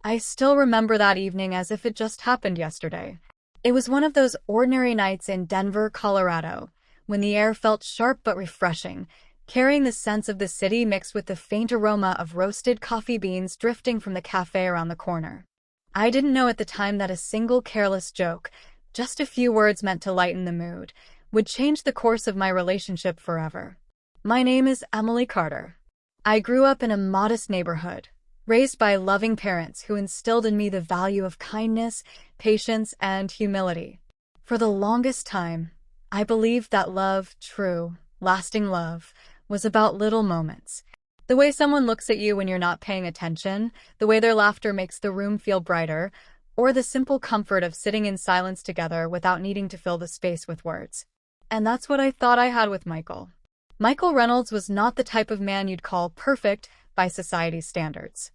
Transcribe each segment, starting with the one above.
I still remember that evening as if it just happened yesterday. It was one of those ordinary nights in Denver, Colorado, when the air felt sharp but refreshing, carrying the sense of the city mixed with the faint aroma of roasted coffee beans drifting from the cafe around the corner. I didn't know at the time that a single careless joke, just a few words meant to lighten the mood, would change the course of my relationship forever. My name is Emily Carter. I grew up in a modest neighborhood, raised by loving parents who instilled in me the value of kindness, patience, and humility. For the longest time, I believed that love, true, lasting love, was about little moments. The way someone looks at you when you're not paying attention, the way their laughter makes the room feel brighter, or the simple comfort of sitting in silence together without needing to fill the space with words. And that's what I thought I had with Michael. Michael Reynolds was not the type of man you'd call perfect by society's standards.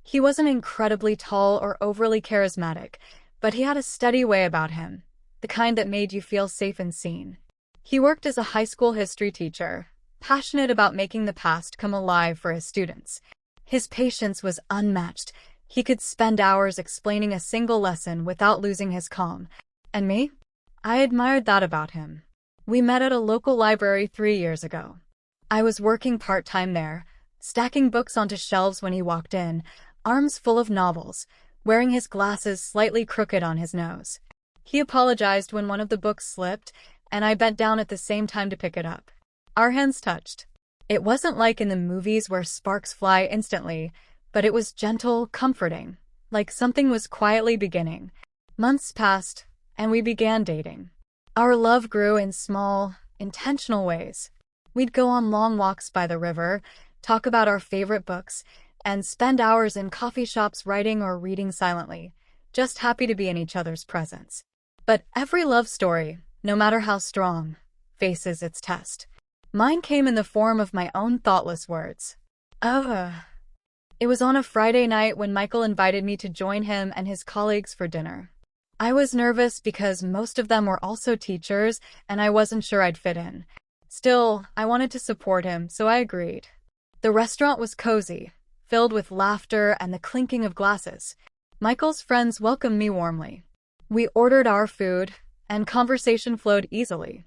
He wasn't incredibly tall or overly charismatic, but he had a steady way about him, the kind that made you feel safe and seen. He worked as a high school history teacher, passionate about making the past come alive for his students. His patience was unmatched. He could spend hours explaining a single lesson without losing his calm. And me? I admired that about him. We met at a local library 3 years ago. I was working part-time there, stacking books onto shelves when he walked in, arms full of novels, wearing his glasses slightly crooked on his nose. He apologized when one of the books slipped, and I bent down at the same time to pick it up. Our hands touched. It wasn't like in the movies where sparks fly instantly, but it was gentle, comforting, like something was quietly beginning. Months passed, and we began dating. Our love grew in small, intentional ways. We'd go on long walks by the river, talk about our favorite books, and spend hours in coffee shops writing or reading silently, just happy to be in each other's presence. But every love story, no matter how strong, faces its test. Mine came in the form of my own thoughtless words. It was on a Friday night when Michael invited me to join him and his colleagues for dinner. I was nervous because most of them were also teachers, and I wasn't sure I'd fit in. Still, I wanted to support him, so I agreed. The restaurant was cozy, filled with laughter and the clinking of glasses. Michael's friends welcomed me warmly. We ordered our food, and conversation flowed easily.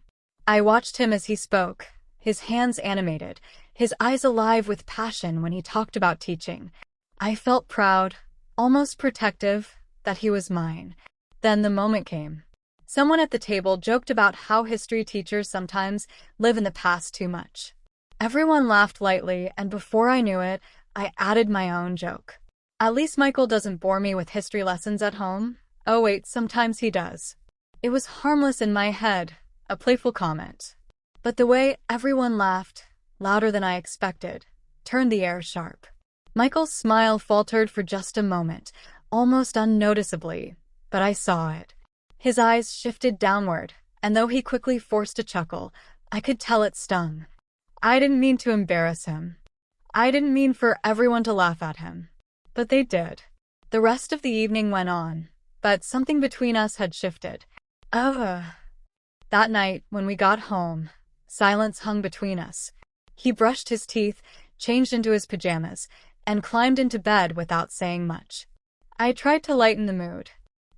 I watched him as he spoke, his hands animated, his eyes alive with passion when he talked about teaching. I felt proud, almost protective, that he was mine. Then the moment came. Someone at the table joked about how history teachers sometimes live in the past too much. Everyone laughed lightly, and before I knew it, I added my own joke. At least Michael doesn't bore me with history lessons at home. Oh wait, sometimes he does. It was harmless in my head, a playful comment. But the way everyone laughed, louder than I expected, turned the air sharp. Michael's smile faltered for just a moment, almost unnoticeably, but I saw it. His eyes shifted downward, and though he quickly forced a chuckle, I could tell it stung. I didn't mean to embarrass him. I didn't mean for everyone to laugh at him. But they did. The rest of the evening went on, but something between us had shifted. That night, when we got home, silence hung between us. He brushed his teeth, changed into his pajamas, and climbed into bed without saying much. I tried to lighten the mood.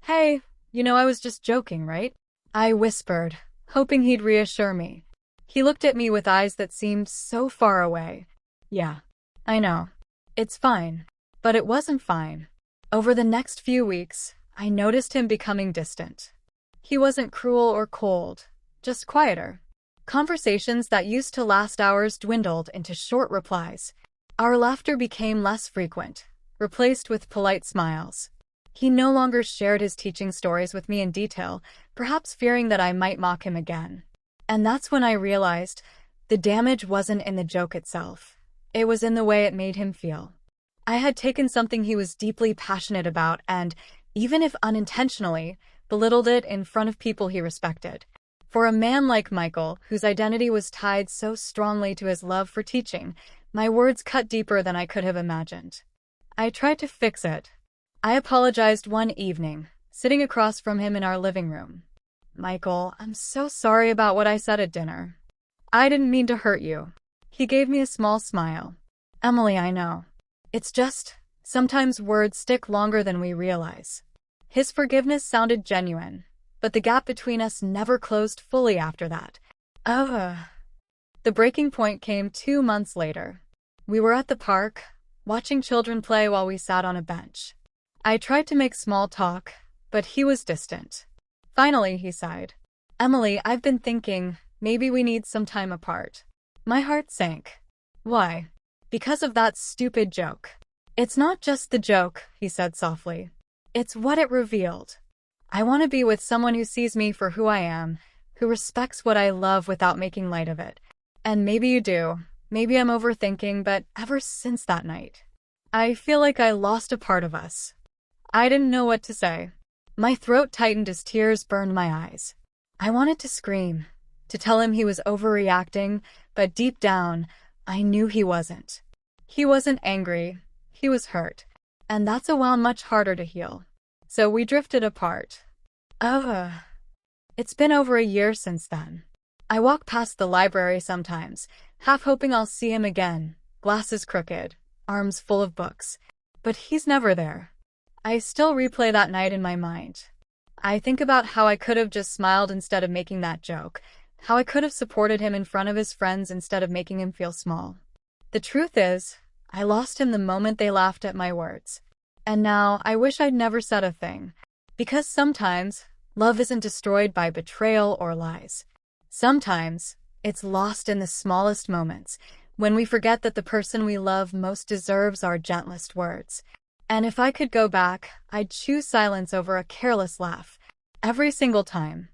Hey, I was just joking, right? I whispered, hoping he'd reassure me. He looked at me with eyes that seemed so far away. Yeah, I know. It's fine. But it wasn't fine. Over the next few weeks, I noticed him becoming distant. He wasn't cruel or cold, just quieter. Conversations that used to last hours dwindled into short replies. Our laughter became less frequent, replaced with polite smiles. He no longer shared his teaching stories with me in detail, perhaps fearing that I might mock him again. And that's when I realized the damage wasn't in the joke itself. It was in the way it made him feel. I had taken something he was deeply passionate about and, even if unintentionally, belittled it in front of people he respected. For a man like Michael, whose identity was tied so strongly to his love for teaching, my words cut deeper than I could have imagined. I tried to fix it. I apologized one evening, sitting across from him in our living room. Michael, I'm so sorry about what I said at dinner. I didn't mean to hurt you. He gave me a small smile. Emily, I know. It's just Sometimes words stick longer than we realize. His forgiveness sounded genuine, but the gap between us never closed fully after that. Ugh. The breaking point came 2 months later. We were at the park, watching children play while we sat on a bench. I tried to make small talk, but he was distant. Finally, he sighed. Emily, I've been thinking, maybe we need some time apart. My heart sank. Why? Because of that stupid joke. It's not just the joke, he said softly. It's what it revealed. I want to be with someone who sees me for who I am, who respects what I love without making light of it. And maybe you do. Maybe I'm overthinking, but ever since that night, I feel like I lost a part of us. I didn't know what to say. My throat tightened as tears burned my eyes. I wanted to scream, to tell him he was overreacting, but deep down, I knew he wasn't. He wasn't angry. He was hurt. And that's a wound much harder to heal. So we drifted apart. It's been over a year since then. I walk past the library sometimes, half hoping I'll see him again, glasses crooked, arms full of books. But he's never there. I still replay that night in my mind. I think about how I could have just smiled instead of making that joke, how I could have supported him in front of his friends instead of making him feel small. The truth is, I lost him the moment they laughed at my words. And now, I wish I'd never said a thing. Because sometimes, love isn't destroyed by betrayal or lies. Sometimes, it's lost in the smallest moments, when we forget that the person we love most deserves our gentlest words. And if I could go back, I'd choose silence over a careless laugh. Every single time.